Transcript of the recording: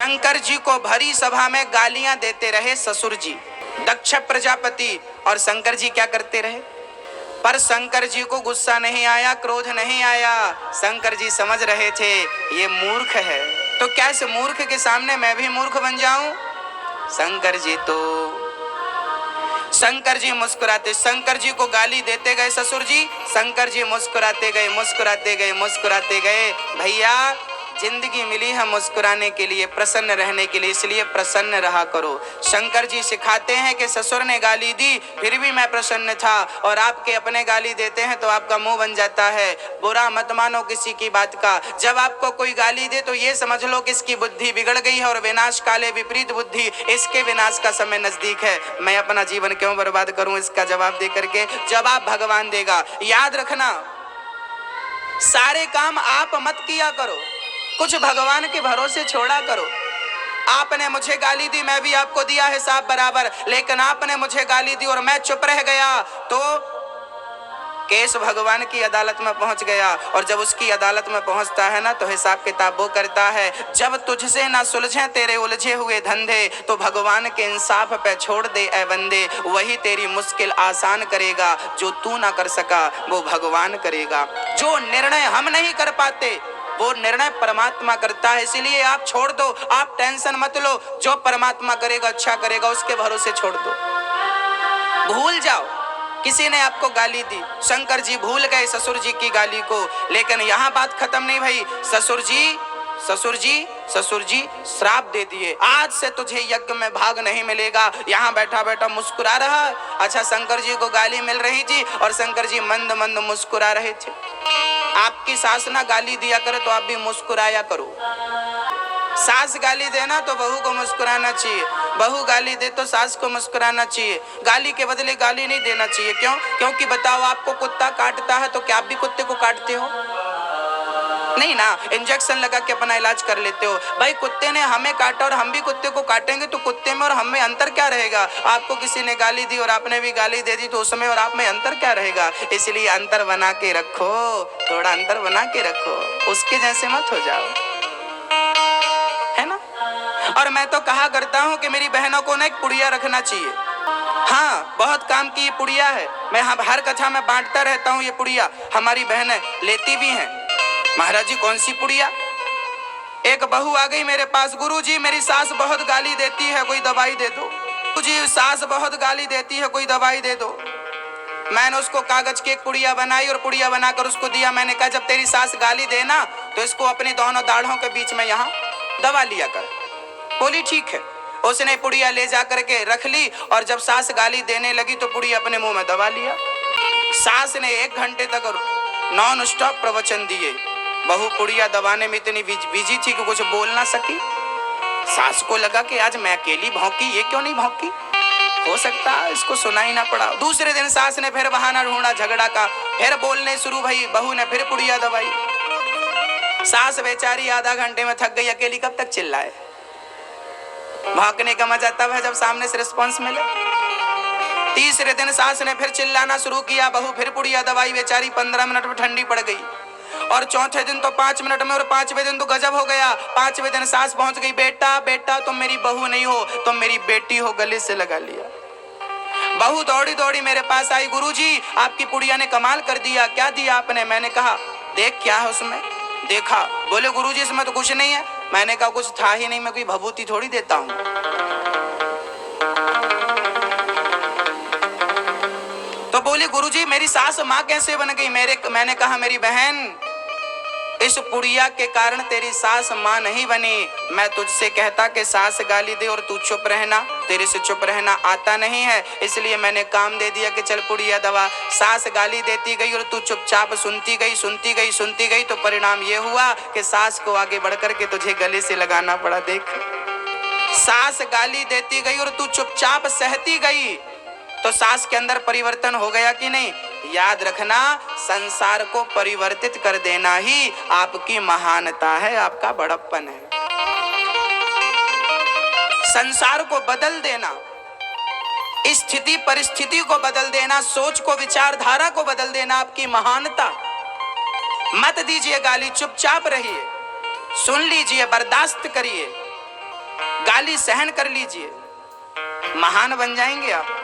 शंकर जी को भरी सभा में गालियां देते रहे ससुर जी, दक्ष प्रजापति, और शंकर जी क्या करते रहे। पर शंकर जी को गुस्सा नहीं आया, क्रोध नहीं आया। शंकर जी समझ रहे थे ये मूर्ख है, तो क्या इस मूर्ख के सामने मैं भी मूर्ख बन जाऊं। शंकर जी मुस्कुराते, शंकर जी को गाली देते गए ससुर जी, शंकर जी मुस्कुराते गए, मुस्कुराते गए, मुस्कुराते गए। भैया जिंदगी मिली है मुस्कुराने के लिए, प्रसन्न रहने के लिए, इसलिए प्रसन्न रहा करो। शंकर जी सिखाते हैं कि ससुर ने गाली दी फिर भी मैं प्रसन्न था, और आपके अपने गाली देते हैं तो आपका मुंह बन जाता है। बुरा मत मानो किसी की बात का। जब आपको कोई गाली दे तो ये समझ लो कि इसकी बुद्धि बिगड़ गई है, और विनाश काले विपरीत बुद्धि, इसके विनाश का समय नजदीक है। मैं अपना जीवन क्यों बर्बाद करूं, इसका जवाब दे करके जवाब भगवान देगा। याद रखना, सारे काम आप मत किया करो, कुछ भगवान के भरोसे छोड़ा करो। आपने मुझे गाली दी, मैं भी आपको दिया हिसाब बराबर, लेकिन आपने मुझे गाली दी और मैं चुप रह गया तो केस भगवान की अदालत में पहुंच गया। और जब उसकी अदालत में पहुंचता है ना, तो हिसाब किताब वो करता है। जब तुझसे ना सुलझे तेरे उलझे हुए धंधे, तो भगवान के इंसाफ पे छोड़ दे ए बंदे। वही तेरी मुश्किल आसान करेगा, जो तू ना कर सका वो भगवान करेगा। जो निर्णय हम नहीं कर पाते वो निर्णय परमात्मा करता है, इसीलिए आप छोड़ दो, आप टेंशन मत लो। जो परमात्मा करेगा अच्छा करेगा, उसके भरोसे छोड़ दो, भूल जाओ। किसी ने आपको गाली दी, शंकर जी भूल गए ससुर जी की गाली को, लेकिन यहाँ बात खत्म नहीं भई। ससुर जी श्राप दे दिए, आज से तुझे यज्ञ में भाग नहीं मिलेगा। यहाँ बैठा बैठा मुस्कुरा रहा। अच्छा, शंकर जी को गाली मिल रही थी और शंकर जी मंद मंद मुस्कुरा रहे थे। आपकी सास ना गाली दिया करे तो आप भी मुस्कुराया करो। सास गाली देना तो बहू को मुस्कुराना चाहिए, बहू गाली दे तो सास को मुस्कुराना चाहिए। गाली के बदले गाली नहीं देना चाहिए। क्यों? क्योंकि बताओ, आपको कुत्ता काटता है तो क्या आप भी कुत्ते को काटते हो? नहीं ना, इंजेक्शन लगा के अपना इलाज कर लेते हो। भाई कुत्ते ने हमें काटा और हम भी कुत्ते को काटेंगे तो कुत्ते में और हम में अंतर क्या रहेगा? आपको किसी ने गाली दी और आपने भी गाली दे दी तो उसमें और आप में अंतर क्या रहेगा? इसलिए अंतर बना के रखो, थोड़ा अंतर बना के रखो, उसके जैसे मत हो जाओ, है ना। और मैं तो कहा करता हूँ कि मेरी बहनों को ना एक पुड़िया रखना चाहिए। हाँ, बहुत काम की ये पुड़िया है, मैं हर कथा में बांटता रहता हूँ। ये पुड़िया हमारी बहनें लेती भी हैं। महाराज जी कौन सी पुड़िया? एक बहू आ गई मेरे पास, गुरुजी मेरी सास बहुत गाली देती है, कोई दवाई दे दो। गुरुजी सास बहुत गाली देती है, कोई दवाई दे दो। मैंने उसको कागज की एक पुड़िया बनाई और पुड़िया बनाकर उसको दिया। मैंने कहा जब तेरी सास गाली देना तो इसको अपनी दोनों दाढ़ों के बीच में यहाँ दबा लिया कर। बोली ठीक है। उसने पुड़िया ले जा करके रख ली और जब सास गाली देने लगी तो पुड़िया अपने मुंह में दबा लिया। सास ने 1 घंटे तक नॉन स्टॉप प्रवचन दिए। बहू पुड़िया दबाने में इतनी बिजी थी कि कुछ बोल ना सकी। सास को लगा कि आज मैं अकेली भौंकी, ये क्यों नहीं भौंकी, हो सकता है इसको सुना ही ना पड़ा। दूसरे दिन सास ने फिर बहाना ढूंढा झगड़ा का, फिर बोलने शुरू भई। बहू ने फिर पुड़िया दबाई। सास बेचारी आधा घंटे में थक गई, अकेली कब तक चिल्लाए। भौंकने का मजा तब है जब सामने से रिस्पॉन्स मिले। तीसरे दिन सास ने फिर चिल्लाना शुरू किया, बहू फिर पुड़िया दबाई। बेचारी 15 मिनट में ठंडी पड़ गई। और चौथे दिन तो 5 मिनट में, और 5वें दिन तो गजब हो गया। 5वें दिन सास पहुंच गई, बेटा बेटा तुम मेरी बहू नहीं हो, तुम मेरी बेटी हो, गले से लगा लिया। बहू दौड़ी दौड़ी मेरे पास आई, गुरुजी आपकी पुड़िया ने कमाल कर दिया। क्या दिया आपने? मैंने कहा देख क्या है उसमें। देखा, बोले गुरुजी इसमें तो कुछ नहीं है। मैंने कहा कुछ था ही नहीं, मैं कोई भभूति थोड़ी देता हूं। तो बोले गुरुजी मेरी सास माँ कैसे बन गई? मैंने कहा मेरी बहन, इस पुड़िया के कारण तेरी सास माँ नहीं बनी। मैं तुझसे कहता कि सास गाली दे और तू चुप रहना, तेरे से चुप रहना आता नहीं है, इसलिए मैंने काम दे दिया कि चल पुड़िया दबा। सास गाली देती गई और तू चुपचाप सुनती गई, तो परिणाम ये हुआ कि सास को आगे बढ़कर के तुझे गले से लगाना पड़ा। देख, सास गाली देती गई और तू चुपचाप सहती गई, तो सास के अंदर परिवर्तन हो गया कि नहीं? याद रखना, संसार को परिवर्तित कर देना ही आपकी महानता है, आपका बड़प्पन है। संसार को बदल देना, स्थिति परिस्थिति को बदल देना, सोच को विचारधारा को बदल देना आपकी महानता। मत दीजिए गाली, चुपचाप रहिए, सुन लीजिए, बर्दाश्त करिए। गाली सहन कर लीजिए, महान बन जाएंगे आप।